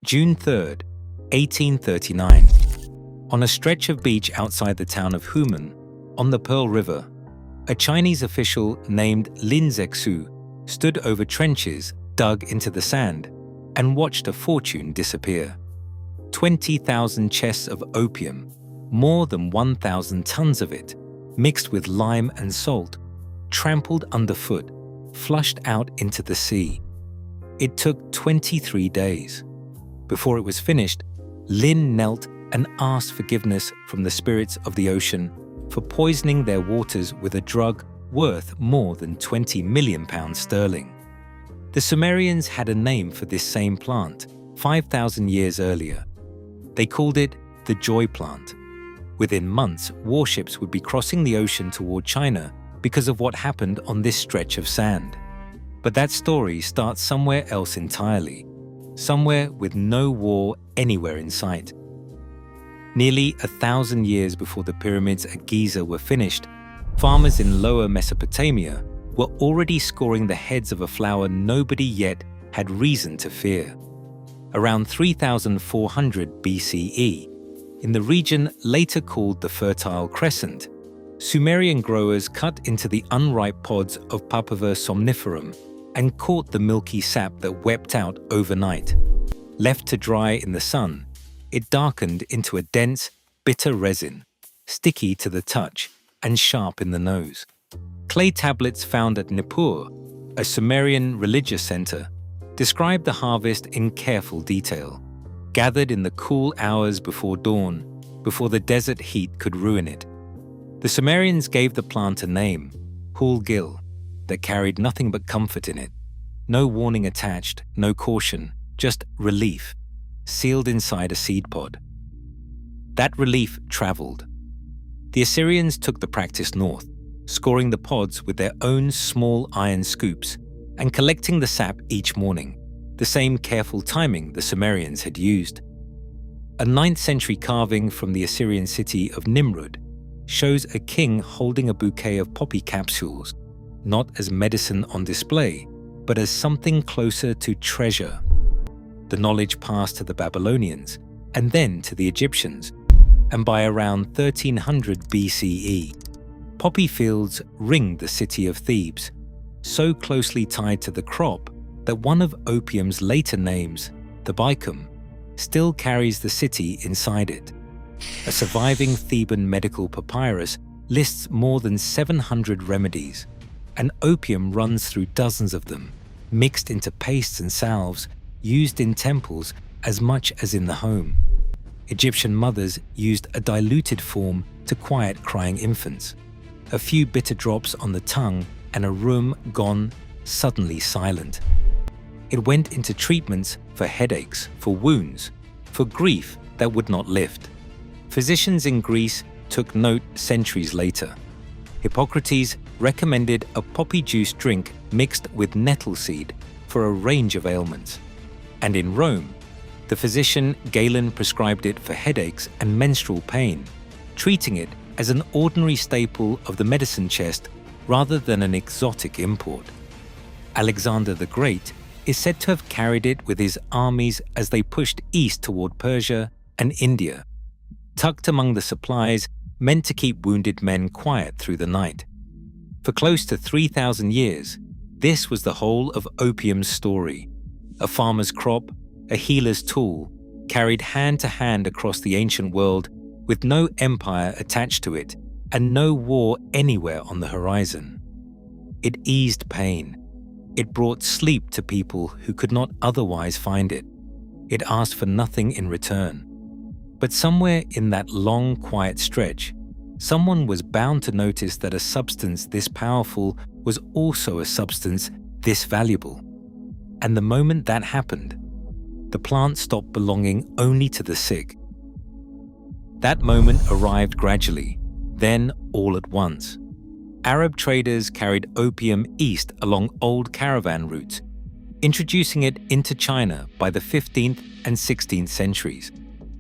June 3, 1839. On a stretch of beach outside the town of Humen, on the Pearl River, a Chinese official named Lin Zexu stood over trenches dug into the sand and watched a fortune disappear. 20,000 chests of opium, more than 1,000 tons of it, mixed with lime and salt, trampled underfoot, flushed out into the sea. It took 23 days. Before it was finished, Lin knelt and asked forgiveness from the spirits of the ocean for poisoning their waters with a drug worth more than £20 million sterling. The Sumerians had a name for this same plant 5,000 years earlier. They called it the joy plant. Within months, warships would be crossing the ocean toward China because of what happened on this stretch of sand. But that story starts somewhere else entirely, somewhere with no war anywhere in sight. Nearly 1,000 years before the pyramids at Giza were finished, farmers in Lower Mesopotamia were already scoring the heads of a flower nobody yet had reason to fear. Around 3,400 BCE, in the region later called the Fertile Crescent, Sumerian growers cut into the unripe pods of Papaver somniferum and caught the milky sap that wept out overnight. Left to dry in the sun, it darkened into a dense, bitter resin, sticky to the touch and sharp in the nose. Clay tablets found at Nippur, a Sumerian religious center, describe the harvest in careful detail, gathered in the cool hours before dawn, before the desert heat could ruin it. The Sumerians gave the plant a name, Hul-gil, that carried nothing but comfort in it. No warning attached, no caution, just relief, sealed inside a seed pod. That relief traveled. The Assyrians took the practice north, scoring the pods with their own small iron scoops and collecting the sap each morning, the same careful timing the Sumerians had used. A 9th century carving from the Assyrian city of Nimrud shows a king holding a bouquet of poppy capsules, not as medicine on display, but as something closer to treasure. The knowledge passed to the Babylonians and then to the Egyptians, and by around 1300 BCE, poppy fields ringed the city of Thebes, so closely tied to the crop that one of opium's later names, the bicum, still carries the city inside it. A surviving Theban medical papyrus lists more than 700 remedies, and opium runs through dozens of them, mixed into pastes and salves used in temples as much as in the home. Egyptian mothers used a diluted form to quiet crying infants. A few bitter drops on the tongue and a room gone suddenly silent. It went into treatments for headaches, for wounds, for grief that would not lift. Physicians in Greece took note centuries later. Hippocrates recommended a poppy juice drink mixed with nettle seed for a range of ailments. And in Rome, the physician Galen prescribed it for headaches and menstrual pain, treating it as an ordinary staple of the medicine chest rather than an exotic import. Alexander the Great is said to have carried it with his armies as they pushed east toward Persia and India, tucked among the supplies meant to keep wounded men quiet through the night. For close to 3,000 years, this was the whole of opium's story. A farmer's crop, a healer's tool, carried hand to hand across the ancient world with no empire attached to it and no war anywhere on the horizon. It eased pain. It brought sleep to people who could not otherwise find it. It asked for nothing in return. But somewhere in that long, quiet stretch, someone was bound to notice that a substance this powerful was also a substance this valuable. And the moment that happened, the plant stopped belonging only to the sick. That moment arrived gradually, then all at once. Arab traders carried opium east along old caravan routes, introducing it into China by the 15th and 16th centuries.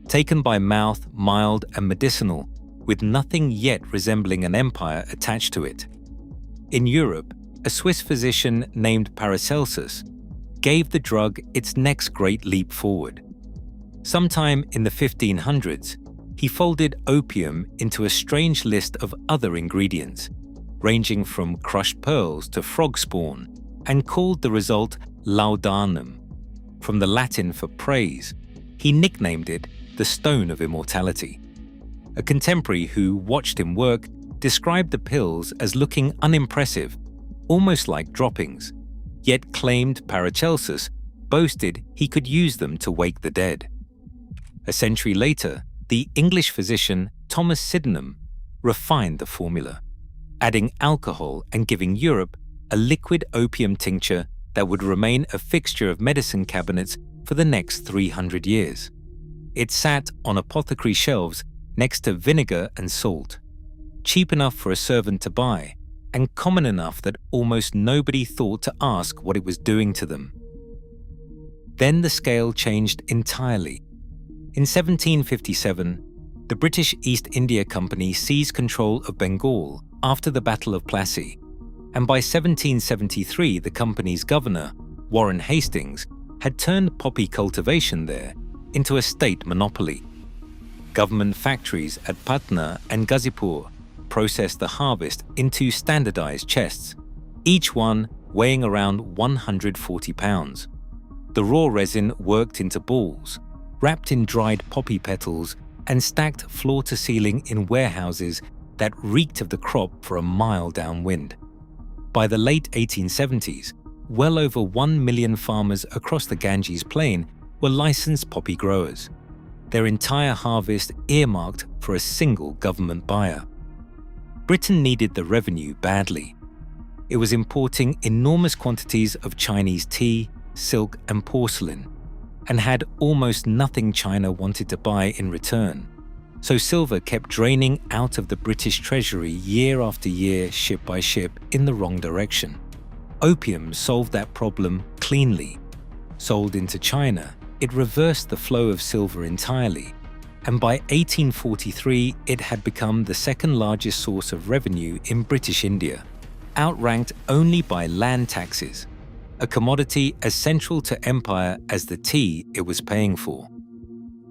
Taken by mouth, mild and medicinal, with nothing yet resembling an empire attached to it. In Europe, a Swiss physician named Paracelsus gave the drug its next great leap forward. Sometime in the 1500s, he folded opium into a strange list of other ingredients, ranging from crushed pearls to frog spawn, and called the result laudanum. From the Latin for praise, he nicknamed it the Stone of Immortality. A contemporary who watched him work described the pills as looking unimpressive, almost like droppings, yet claimed Paracelsus boasted he could use them to wake the dead. A century later, the English physician Thomas Sydenham refined the formula, adding alcohol and giving Europe a liquid opium tincture that would remain a fixture of medicine cabinets for the next 300 years. It sat on apothecary shelves next to vinegar and salt, cheap enough for a servant to buy, and common enough that almost nobody thought to ask what it was doing to them. Then the scale changed entirely. In 1757, the British East India Company seized control of Bengal after the Battle of Plassey, and by 1773 the company's governor, Warren Hastings, had turned poppy cultivation there into a state monopoly. Government factories at Patna and Ghazipur processed the harvest into standardized chests, each one weighing around 140 pounds. The raw resin worked into balls, wrapped in dried poppy petals, and stacked floor to ceiling in warehouses that reeked of the crop for a mile downwind. By the late 1870s, well over 1 million farmers across the Ganges Plain were licensed poppy growers, their entire harvest earmarked for a single government buyer. Britain needed the revenue badly. It was importing enormous quantities of Chinese tea, silk, and porcelain, and had almost nothing China wanted to buy in return. So silver kept draining out of the British treasury year after year, ship by ship, in the wrong direction. Opium solved that problem cleanly. Sold into China, it reversed the flow of silver entirely, and by 1843 it had become the second largest source of revenue in British India, outranked only by land taxes, a commodity as central to empire as the tea it was paying for.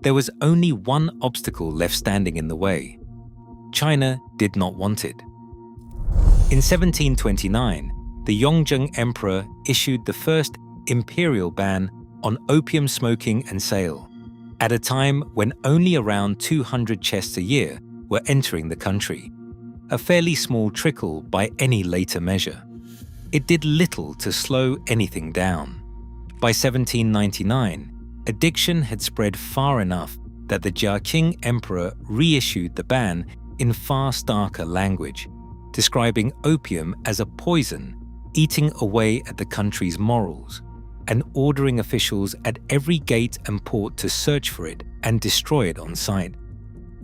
There was only one obstacle left standing in the way. China did not want it. In 1729, the Yongjung Emperor issued the first imperial ban on opium smoking and sale, at a time when only around 200 chests a year were entering the country, a fairly small trickle by any later measure. It did little to slow anything down. By 1799, addiction had spread far enough that the Jiaqing Emperor reissued the ban in far starker language, describing opium as a poison eating away at the country's morals, and ordering officials at every gate and port to search for it and destroy it on sight.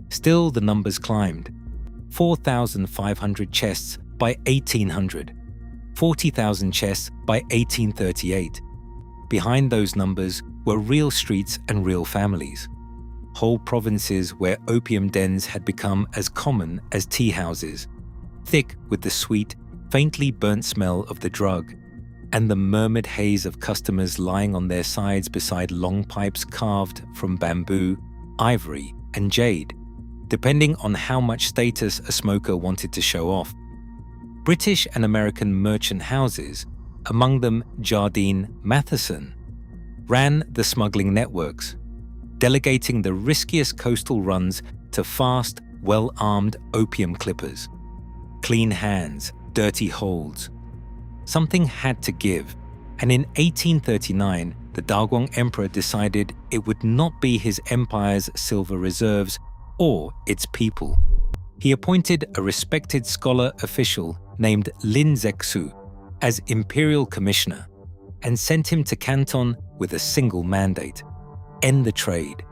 Still, the numbers climbed. 4,500 chests by 1800, 40,000 chests by 1838. Behind those numbers were real streets and real families. Whole provinces where opium dens had become as common as tea houses, thick with the sweet, faintly burnt smell of the drug, and the murmured haze of customers lying on their sides beside long pipes carved from bamboo, ivory, and jade, depending on how much status a smoker wanted to show off. British and American merchant houses, among them Jardine Matheson, ran the smuggling networks, delegating the riskiest coastal runs to fast, well-armed opium clippers. Clean hands, dirty holds. Something had to give, and in 1839, the Daguang Emperor decided it would not be his empire's silver reserves or its people. He appointed a respected scholar official named Lin Zexu as imperial commissioner and sent him to Canton with a single mandate: end the trade.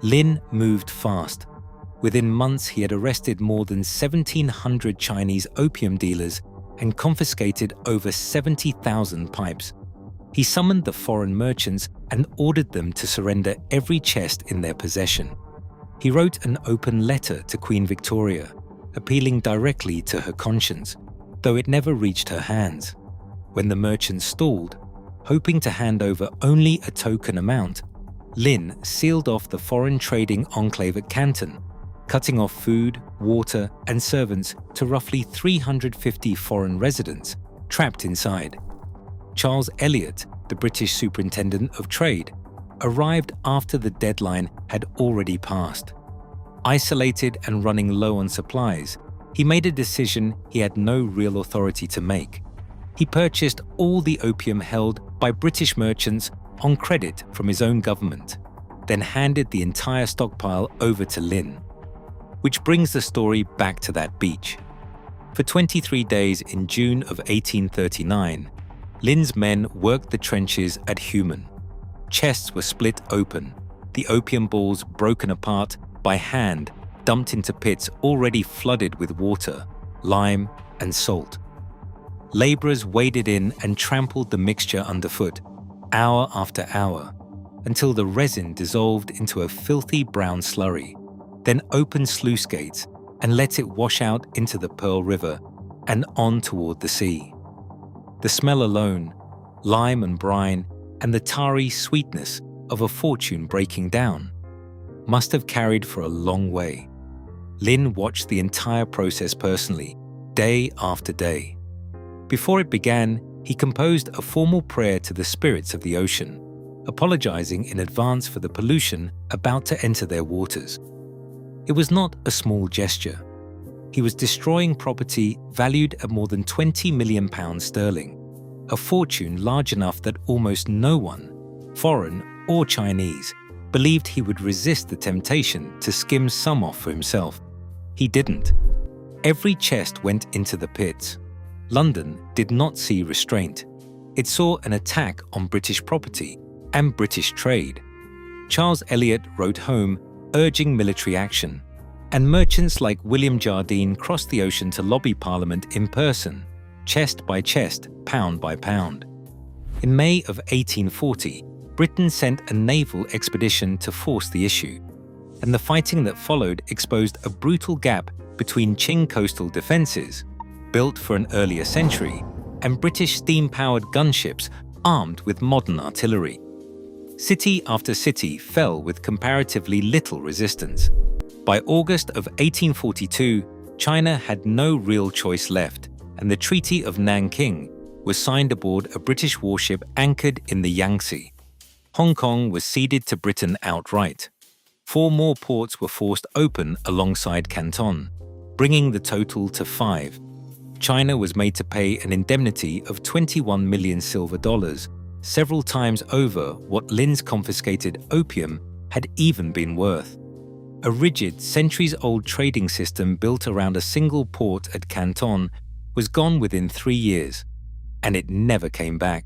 Lin moved fast. Within months, he had arrested more than 1,700 Chinese opium dealers and confiscated over 70,000 pipes. He summoned the foreign merchants and ordered them to surrender every chest in their possession. He wrote an open letter to Queen Victoria, appealing directly to her conscience, though it never reached her hands. When the merchants stalled, hoping to hand over only a token amount, Lin sealed off the foreign trading enclave at Canton, cutting off food, water, and servants to roughly 350 foreign residents trapped inside. Charles Elliot, the British Superintendent of Trade, arrived after the deadline had already passed. Isolated and running low on supplies, he made a decision he had no real authority to make. He purchased all the opium held by British merchants on credit from his own government, then handed the entire stockpile over to Lin. Which brings the story back to that beach. For 23 days in June of 1839, Lin's men worked the trenches at Human. Chests were split open, the opium balls broken apart by hand, dumped into pits already flooded with water, lime, and salt. Laborers waded in and trampled the mixture underfoot, hour after hour, until the resin dissolved into a filthy brown slurry, then opened sluice gates and let it wash out into the Pearl River and on toward the sea. The smell alone, lime and brine, and the tarry sweetness of a fortune breaking down, must have carried for a long way. Lin watched the entire process personally, day after day. Before it began, he composed a formal prayer to the spirits of the ocean, apologizing in advance for the pollution about to enter their waters. It was not a small gesture. He was destroying property valued at more than £20 million sterling, a fortune large enough that almost no one, foreign or Chinese, believed he would resist the temptation to skim some off for himself. He didn't. Every chest went into the pits. London did not see restraint. It saw an attack on British property and British trade. Charles Elliot wrote home urging military action, and merchants like William Jardine crossed the ocean to lobby Parliament in person, chest by chest, pound by pound. In May of 1840, Britain sent a naval expedition to force the issue, and the fighting that followed exposed a brutal gap between Qing coastal defences, built for an earlier century, and British steam-powered gunships armed with modern artillery. City after city fell with comparatively little resistance. By August of 1842, China had no real choice left, and the Treaty of Nanking was signed aboard a British warship anchored in the Yangtze. Hong Kong was ceded to Britain outright. 4 more ports were forced open alongside Canton, bringing the total to 5. China was made to pay an indemnity of 21 million silver dollars, several times over what Lin's confiscated opium had even been worth. A rigid, centuries-old trading system built around a single port at Canton was gone within 3 years, and it never came back.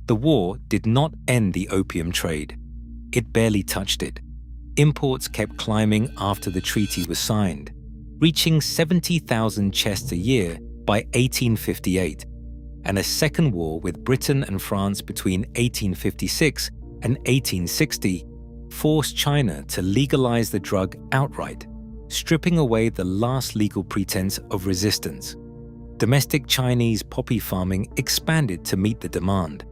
The war did not end the opium trade. It barely touched it. Imports kept climbing after the treaty was signed, reaching 70,000 chests a year by 1858, and a second war with Britain and France between 1856 and 1860 forced China to legalize the drug outright, stripping away the last legal pretense of resistance. Domestic Chinese poppy farming expanded to meet the demand,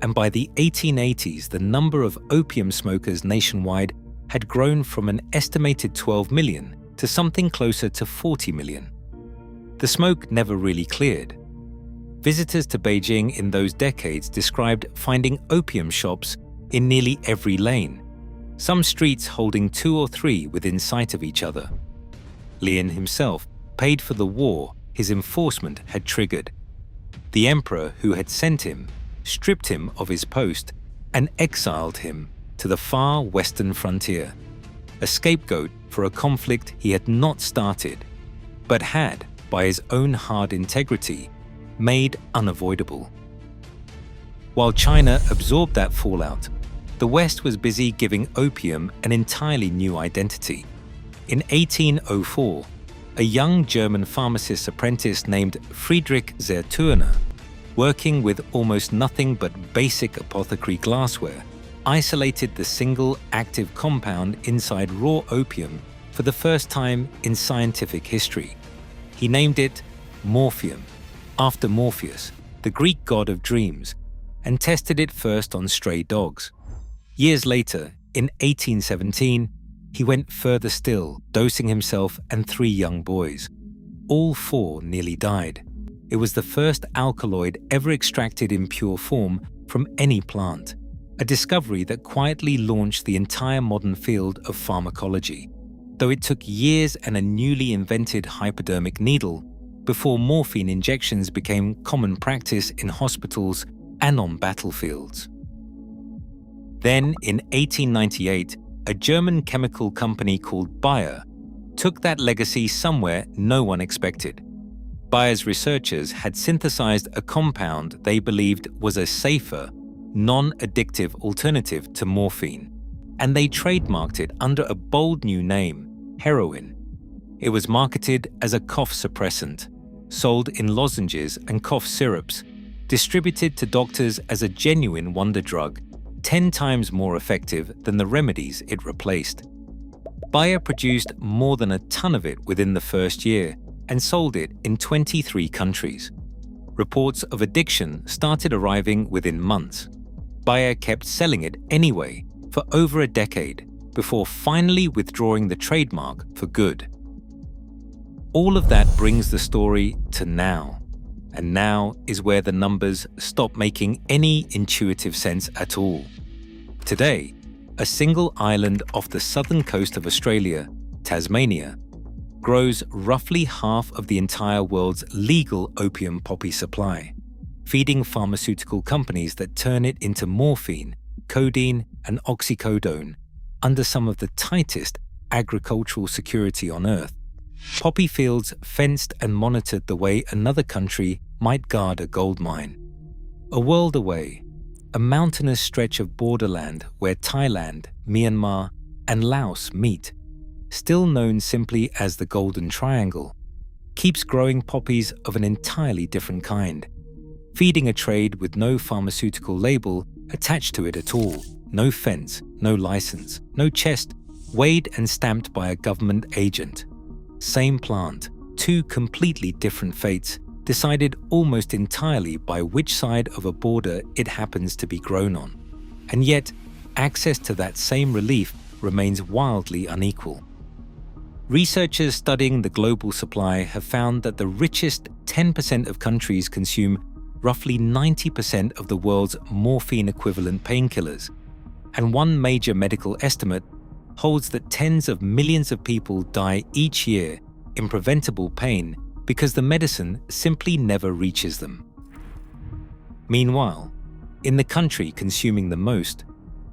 and by the 1880s the number of opium smokers nationwide had grown from an estimated 12 million to something closer to 40 million. The smoke never really cleared. Visitors to Beijing in those decades described finding opium shops in nearly every lane, some streets holding 2 or 3 within sight of each other. Lin himself paid for the war his enforcement had triggered. The emperor who had sent him stripped him of his post and exiled him to the far western frontier, a scapegoat for a conflict he had not started, but had, by his own hard integrity, made unavoidable. While China absorbed that fallout, the West was busy giving opium an entirely new identity. In 1804, a young German pharmacist's apprentice named Friedrich Zerturner, working with almost nothing but basic apothecary glassware, isolated the single active compound inside raw opium for the first time in scientific history. He named it morphium, after Morpheus, the Greek god of dreams, and tested it first on stray dogs. Years later, In 1817, he went further still, dosing himself and 3 young boys. All 4 nearly died. It was the first alkaloid ever extracted in pure form from any plant, a discovery that quietly launched the entire modern field of pharmacology, though it took years and a newly invented hypodermic needle before morphine injections became common practice in hospitals and on battlefields. Then, in 1898, a German chemical company called Bayer took that legacy somewhere no one expected. Bayer's researchers had synthesized a compound they believed was a safer, non-addictive alternative to morphine, and they trademarked it under a bold new name, heroin. It was marketed as a cough suppressant, sold in lozenges and cough syrups, distributed to doctors as a genuine wonder drug, 10 times more effective than the remedies it replaced. Bayer produced more than a ton of it within the first year and sold it in 23 countries. Reports of addiction started arriving within months. Bayer kept selling it anyway for over a decade before finally withdrawing the trademark for good. All of that brings the story to now. And now is where the numbers stop making any intuitive sense at all. Today, a single island off the southern coast of Australia, Tasmania, grows roughly half of the entire world's legal opium poppy supply, feeding pharmaceutical companies that turn it into morphine, codeine, and oxycodone under some of the tightest agricultural security on Earth. Poppy fields fenced and monitored the way another country might guard a gold mine. A world away, a mountainous stretch of borderland where Thailand, Myanmar, and Laos meet, still known simply as the Golden Triangle, keeps growing poppies of an entirely different kind, feeding a trade with no pharmaceutical label attached to it at all, no fence, no license, no chest, weighed and stamped by a government agent. Same plant, 2 completely different fates, decided almost entirely by which side of a border it happens to be grown on. And yet, access to that same relief remains wildly unequal. Researchers studying the global supply have found that the richest 10% of countries consume roughly 90% of the world's morphine-equivalent painkillers, and one major medical estimate holds that tens of millions of people die each year in preventable pain because the medicine simply never reaches them. Meanwhile, in the country consuming the most,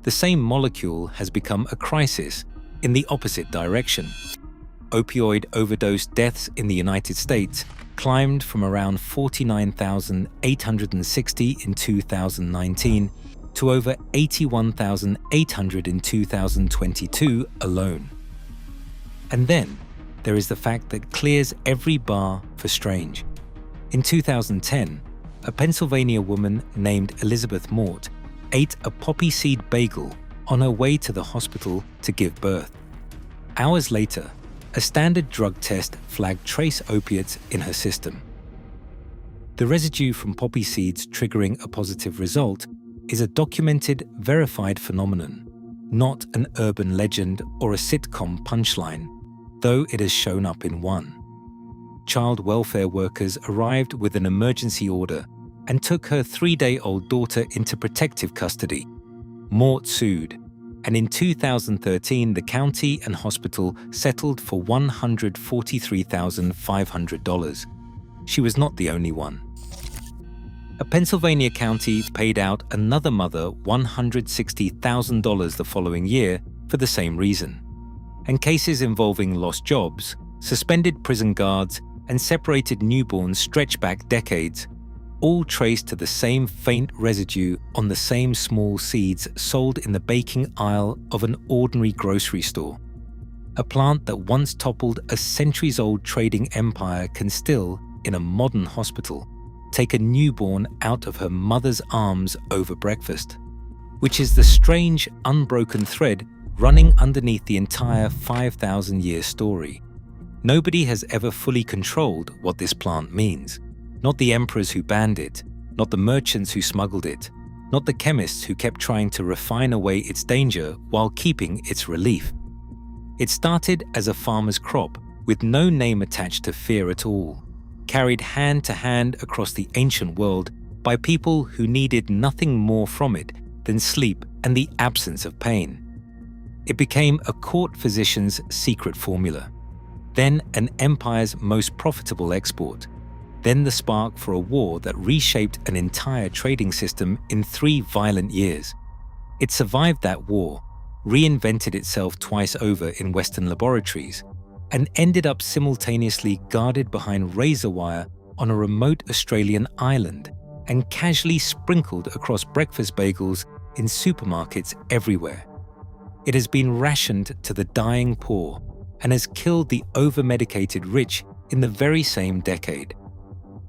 the same molecule has become a crisis in the opposite direction. Opioid overdose deaths in the United States climbed from around 49,860 in 2019 to over 81,800 in 2022 alone. And then there is the fact that clears every bar for strange. In 2010, a Pennsylvania woman named Elizabeth Mort ate a poppy seed bagel on her way to the hospital to give birth. Hours later, a standard drug test flagged trace opiates in her system. The residue from poppy seeds triggering a positive result is a documented, verified phenomenon, not an urban legend or a sitcom punchline, though it has shown up in one. Child welfare workers arrived with an emergency order and took her 3-day-old daughter into protective custody. Mort sued, and in 2013 the county and hospital settled for $143,500. She was not the only one. A Pennsylvania county paid out another mother $160,000 the following year for the same reason. And cases involving lost jobs, suspended prison guards, and separated newborns stretch back decades, all traced to the same faint residue on the same small seeds sold in the baking aisle of an ordinary grocery store. A plant that once toppled a centuries-old trading empire can still, in a modern hospital, take a newborn out of her mother's arms over breakfast, which is the strange, unbroken thread running underneath the entire 5,000-year story. Nobody has ever fully controlled what this plant means. Not the emperors who banned it, not the merchants who smuggled it, not the chemists who kept trying to refine away its danger while keeping its relief. It started as a farmer's crop with no name attached to fear at all, carried hand to hand across the ancient world by people who needed nothing more from it than sleep and the absence of pain. It became a court physician's secret formula, then an empire's most profitable export, then the spark for a war that reshaped an entire trading system in 3 violent years. It survived that war, reinvented itself twice over in Western laboratories, and ended up simultaneously guarded behind razor wire on a remote Australian island and casually sprinkled across breakfast bagels in supermarkets everywhere. It has been rationed to the dying poor and has killed the over-medicated rich in the very same decade.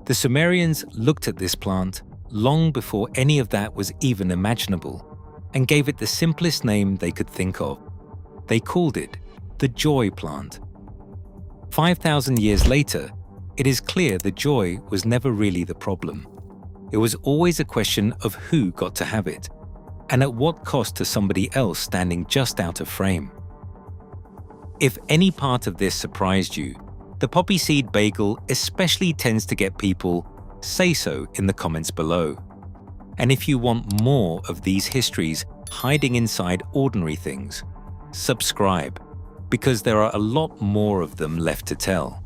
The Sumerians looked at this plant long before any of that was even imaginable and gave it the simplest name they could think of. They called it the joy plant. 5,000 years later, it is clear the joy was never really the problem. It was always a question of who got to have it, and at what cost to somebody else standing just out of frame. If any part of this surprised you, the poppy seed bagel especially tends to get people say so in the comments below. And if you want more of these histories hiding inside ordinary things, subscribe, because there are a lot more of them left to tell.